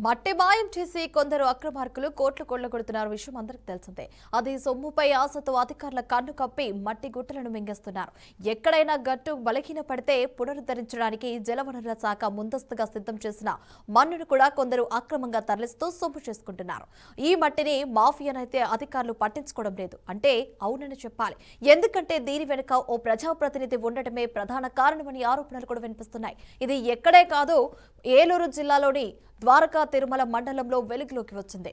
మట్టి మాయం చేసి కొందరు అక్రమార్కులు కోట్లు కొల్లగొడుతున్నారు విషయం అందరికీ తెలిసిందే. అది సొమ్ముపై ఆశతో అధికారుల కన్ను కప్పి మట్టి గుట్టలను మింగేస్తున్నారు. ఎక్కడైనా గట్టు బలహీన పడితే పునరుద్ధరించడానికి జలవనరుల శాఖ ముందస్తుగా సిద్ధం చేసిన మన్నును కూడా కొందరు అక్రమంగా తరలిస్తూ సొమ్ము చేసుకుంటున్నారు. ఈ మట్టిని మాఫియానైతే అధికారులు పట్టించుకోవడం లేదు అంటే అవునని చెప్పాలి. ఎందుకంటే దీని వెనుక ఓ ప్రజాప్రతినిధి ఉండటమే ప్రధాన కారణమని ఆరోపణలు కూడా వినిపిస్తున్నాయి. ఇది ఎక్కడే కాదు, ఏలూరు జిల్లాలోని ద్వారకా తిరుమల మండలంలో వెలుగులోకి వచ్చింది.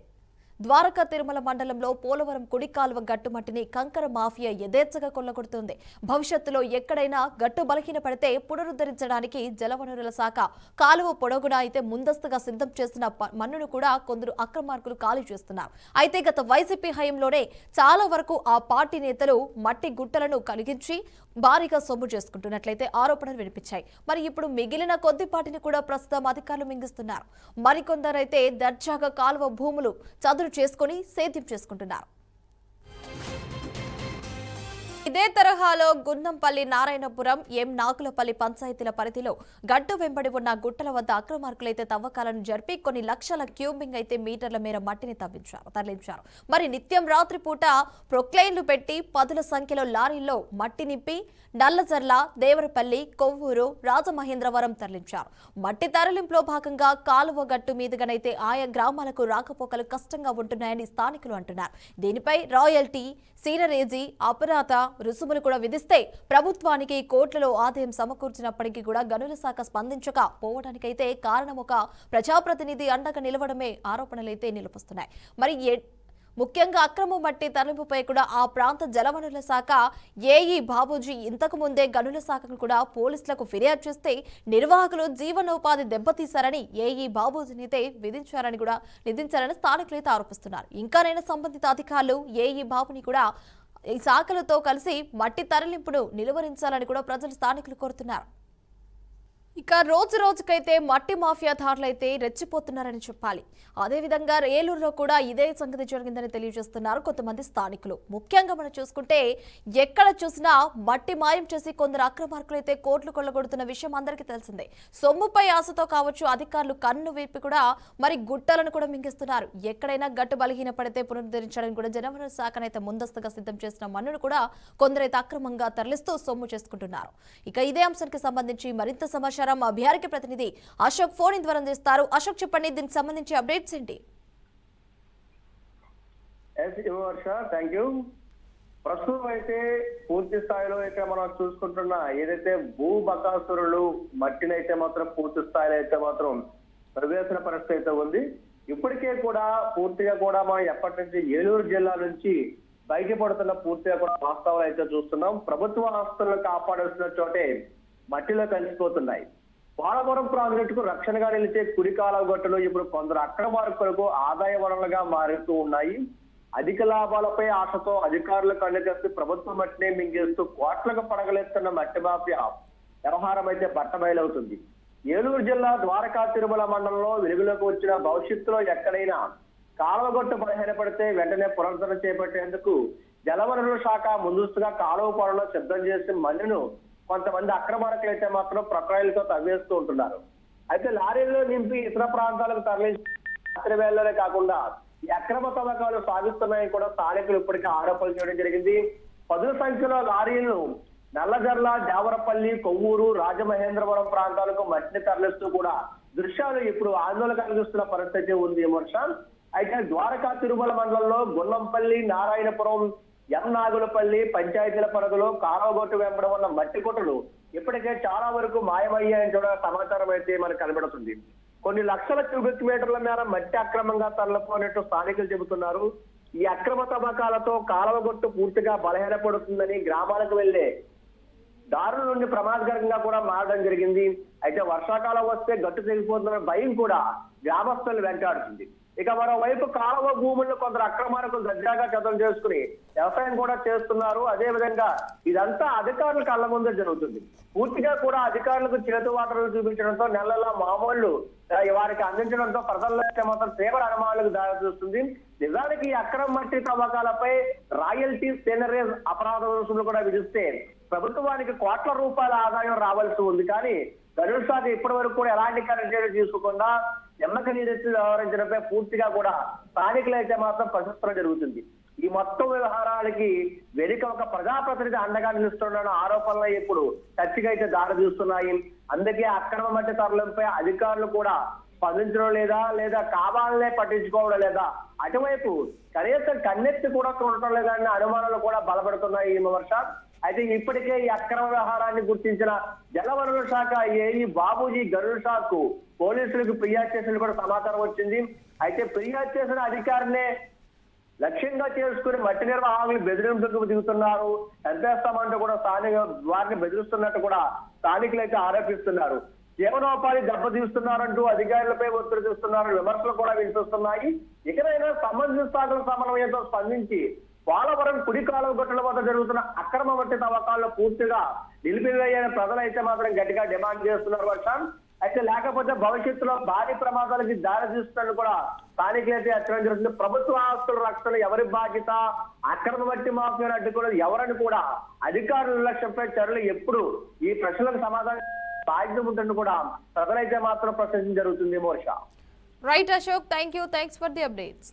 ద్వారకా తిరుమల మండలంలో పోలవరం కుడి కాలువ గట్టుమట్టిని కంకర మాఫియా యథేచ్ఛగా కొల్లగొడుతుంది. భవిష్యత్తులో ఎక్కడైనా గట్టు బలహీన పడితే పునరుద్ధరించడానికి జలవనరుల శాఖ కాలువ పొడవునా అయితే ముందస్తుగా సిద్ధం చేసిన మన్నును కూడా కొందరు అక్రమార్కులు ఖాళీ చేస్తున్నారు. అయితే గత వైసీపీ హయాంలోనే చాలా వరకు ఆ పార్టీ నేతలు మట్టి గుట్టలను కలిగించి భారీగా సొమ్ము చేసుకుంటున్నట్లయితే ఆరోపణలు వినిపించాయి. మరి ఇప్పుడు మిగిలిన కొద్దిపాటిని కూడా ప్రస్తుతం అధికారులు మింగిస్తున్నారు. మరికొందరైతే దర్జాగా కాలువ భూములు చదును చేసుకుని సేద్యం చేసుకుంటున్నారు. ఇదే తరహాలో గున్నంపల్లి, నారాయణపురం, నాగులపల్లి పంచాయతీల పరిధిలో గడ్డు వెంబడి ఉన్న గుట్టల వద్ద అక్రమార్కులైతే తవ్వకాలను జరిపి కొన్ని లక్షల క్యూబింగ్ అయితే మీటర్ల మేర మట్టిని తరలించారు. మరి నిత్యం రాత్రిపూట ప్రొక్లైన్లు పెట్టి పదుల సంఖ్యలో లారీల్లో మట్టి నింపి నల్లజర్ల, దేవరపల్లి, కొవ్వూరు, రాజమహేంద్రవరం తరలించారు. మట్టి తరలింపులో భాగంగా కాలువ గట్టు మీదుగానైతే ఆయా గ్రామాలకు రాకపోకలు కష్టంగా ఉంటున్నాయని స్థానికులు అంటున్నారు. దీనిపై రాయల్టీ, సీనరేజీ, అపరాధ రుసుములు కూడా విధిస్తే ప్రభుత్వానికి కోట్లలో ఆదాయం సమకూర్చినప్పటికీ కూడా గనుల శాఖ స్పందించకపోవడానికైతే కారణం ఒక ప్రజాప్రతినిధి అండగా నిలవడమే ఆరోపణలైతే నిలుపుస్తున్నాయి. మరి ముఖ్యంగా అక్రమ మట్టి తరలింపుపై కూడా ఆ ప్రాంత జలవనరుల శాఖ ఏఈ బాబూజీ ఇంతకు ముందే గనుల శాఖను కూడా పోలీసులకు ఫిర్యాదు చేస్తే నిర్వాహకులు జీవనోపాధి దెబ్బతీశారని ఏఈ బాబూజీని అయితే విధించారని స్థానికులు అయితే ఆరోపిస్తున్నారు. ఇంకానైనా సంబంధిత అధికారులు ఏఈ బాబుని కూడా ఈ శాఖలతో కలిసి మట్టి తరలింపును నిలువరించాలని కూడా ప్రజలు స్థానికులు కోరుతున్నారు. ఇక రోజు రోజుకైతే మట్టి మాఫియాదారులైతే రెచ్చిపోతున్నారని చెప్పాలి. అదేవిధంగా ఏలూరులో కూడా ఇదే సంగతి జరిగిందని తెలియజేస్తున్నారు కొంతమంది స్థానికులు. ముఖ్యంగా మనం చూసుకుంటే ఎక్కడ చూసినా మట్టి మాయం చేసి కొందరు అక్రమార్కులైతే కోట్లు కొల్లగొడుతున్న విషయం అందరికీ తెలిసిందే. సొమ్ముపై ఆశతో కావచ్చు అధికారులు కన్ను వీపి కూడా మరి గుట్టలను కూడా మింగిస్తున్నారు. ఎక్కడైనా గట్టు బలహీన పడితే పునరుద్ధరించడానికి కూడా జలవనరుల శాఖనైతే ముందస్తుగా సిద్ధం చేసిన మన్నును కూడా కొందరైతే అక్రమంగా తరలిస్తూ సొమ్ము చేసుకుంటున్నారు. ఇక ఇదే అంశానికి సంబంధించి మరింత సమాచారం మా బీఆర్కే ప్రతినిధి అశోక్ ఫోన్ ద్వారా అందిస్తారు. అశోక్, చెప్పండి, దీనికి సంబంధించి అప్డేట్స్ ఏంటి? ప్రస్తుతం అయితే పూర్తి స్థాయిలో అయితే మనం చూసుకుంటున్న ఏదైతే భూ బకాసురులు మట్టిని అయితే మాత్రం పూర్తి స్థాయిలో అయితే మాత్రం ప్రవేశన పరిస్థితి అయితే ఉంది. ఇప్పటికే కూడా పూర్తిగా కూడా మనం ఎప్పటి నుంచి ఏలూరు జిల్లా నుంచి బయటపడుతున్న పూర్తిగా కూడా వాస్తవాలు అయితే చూస్తున్నాం. ప్రభుత్వ ఆస్తులను కాపాడాల్సిన చోటే మట్టిలో కలిసిపోతున్నాయి. పోలవరం ప్రాజెక్టుకు రక్షణగా నిలిచే కుడి కాలువ గట్టులు ఇప్పుడు కొందరు అక్రమార్కులకు ఆదాయ వనరులుగా మారుతూ ఉన్నాయి. అధిక లాభాలపై ఆశతో అధికారులు కన్నుకప్పి ప్రభుత్వ మట్టిని మింగేస్తూ కోట్లకు పడగలేస్తున్న మట్టి మాఫియా వ్యవహారం అయితే బట్టబయలవుతుంది. ఏలూరు జిల్లా ద్వారకా తిరుమల మండలంలో వెలుగులోకి వచ్చిన భవిష్యత్తులో ఎక్కడైనా కాలువగొట్టు బలహీనపడితే వెంటనే పునరుద్ధరణ చేపట్టేందుకు జలవనరుల శాఖ ముందస్తుగా కాలువ పొరలో సిద్ధం చేసి మన్నును కొంతమంది అక్రమార్కులు అయితే మాత్రం ప్రక్రియలతో తవ్వేస్తూ ఉంటున్నారు. అయితే లారీల్లో నింపి ఇతర ప్రాంతాలకు తరలించి రాత్రి వేళలోనే కాకుండా ఈ అక్రమ తవ్వకాలు సాగిస్తున్నాయని కూడా స్థానికులు ఇప్పటికే ఆరోపణలు చేయడం జరిగింది. పదుల సంఖ్యలో లారీలను నల్లజర్ల, దేవరపల్లి, కొవ్వూరు, రాజమహేంద్రవరం ప్రాంతాలకు మట్టిని తరలిస్తూ కూడా దృశ్యాలు ఇప్పుడు ఆందోళన కలిగిస్తున్న పరిస్థితి ఉంది విమర్శ. అయితే ద్వారకా తిరుమల మండలంలో గున్నంపల్లి, నారాయణపురం, నాగులపల్లి పంచాయతీల పరిధిలో కాలువగొట్టు వెంబడి ఉన్న మట్టి కొట్టలు ఇప్పటికే చాలా వరకు మాయమయ్యాయని కూడా సమాచారం అయితే మనకు కనబడుతుంది. కొన్ని లక్షల క్యూబిక్ మీటర్ల మేర మట్టి అక్రమంగా తరలిపోయినట్టు స్థానికులు చెబుతున్నారు. ఈ అక్రమ తవ్వకాలతో కాలువగొట్టు పూర్తిగా బలహీనపడుతుందని గ్రామాలకు వెళ్లే దారుల నుండి ప్రమాదకరంగా కూడా మారడం జరిగింది. అయితే వర్షాకాలం వస్తే గట్టు తెగిపోతున్న భయం కూడా గ్రామస్తులు వెంటాడుతుంది. ఇక మరోవైపు కాలువ భూములను కొందరు అక్రమార్కులు దర్జాగా చదం చేసుకుని వ్యవసాయం కూడా చేస్తున్నారు. అదే విధంగా ఇదంతా అధికారుల కళ్ళ ముందే జరుగుతుంది. పూర్తిగా కూడా అధికారులకు చేతువాటలు చూపించడంతో నెలల మామూళ్లు వారికి అందించడంతో ప్రజల్లో మాత్రం తీవ్ర అనుమానాలకు దారితీస్తుంది. నిజానికి ఈ అక్రమ మట్టి తవ్వకాలపై రాయల్టీ, సీనరేజ్, అపరాధ రుసుములు కూడా విధిస్తే ప్రభుత్వానికి కోట్ల రూపాయల ఆదాయం రావాల్సి ఉంది. కానీ గనుల శాఖ ఇప్పటి వరకు కూడా ఎలాంటి చర్యలు తీసుకోకుండా నిమ్మక నీరెత్తి వ్యవహరించడంపై పూర్తిగా కూడా స్థానికులు అయితే మాత్రం ప్రశంసలు జరుగుతుంది. ఈ మొత్తం వ్యవహారాలకి వెనుక ఒక ప్రజాప్రతినిధి అండగా నిలుస్తున్న ఆరోపణలు ఇప్పుడు చర్చగా అయితే దారి తీస్తున్నాయి. అందుకే అక్రమ మట్టి తరలింపై అధికారులు కూడా స్పందించడం లేదా కావాలనే పట్టించుకోవడం లేదా, అటువైపు కనీసం కన్నెత్తి కూడా చూడటం లేదన్న అనుమానాలు కూడా బలపడుతున్నాయి ఈ విమర్శ. అయితే ఇప్పటికే ఈ అక్రమ వ్యవహారాన్ని గుర్తించిన జలవనరుల శాఖ ఏఈ బాబూజీ గరుడ్ షా కు పోలీసులకు ఫిర్యాదు చేసిన కూడా సమాచారం వచ్చింది. అయితే ఫిర్యాదు చేసిన అధికారినే లక్ష్యంగా చేసుకుని మట్టి నిర్వాహకులు బెదిరింపులకు దిగుతున్నారు, చంపేస్తామంటూ కూడా స్థానిక వారిని బెదిరిస్తున్నట్టు కూడా స్థానికులు అయితే ఆరోపిస్తున్నారు. జీవనోపాధి దెబ్బతీస్తున్నారంటూ అధికారులపై ఒత్తిడి తెస్తున్నారని విమర్శలు కూడా వినిపిస్తున్నాయి. ఇకనైనా సంబంధిత శాఖల సమన్వయంతో స్పందించి పోలవరం కుడి కాలువ గట్టుల వద్ద జరుగుతున్న అక్రమ మట్టి తవ్వకాలను పూర్తిగా నిలిపివేయని ప్రజలైతే మాత్రం గట్టిగా డిమాండ్ చేస్తున్నారు వర్షం. అయితే లేకపోతే భవిష్యత్తులో భారీ ప్రమాదాలకి దారి తీస్తున్నట్టు కూడా స్థానికులైతే హెచ్చరించడం జరుగుతుంది. ప్రభుత్వ ఆస్తుల రక్షణ ఎవరి బాధ్యత, అక్రమ మట్టి మాఫియాను అడ్డుకోవడం ఎవరని కూడా అధికారుల నిర్లక్ష్యంపై చర్యలు ఎప్పుడు ఈ ప్రశ్నలకు సమాధానం బాధ్యత ఉంటుందని కూడా ప్రజలైతే మాత్రం ప్రశ్నించడం జరుగుతుంది. మోర్షా right Ashok, thanks for the updates.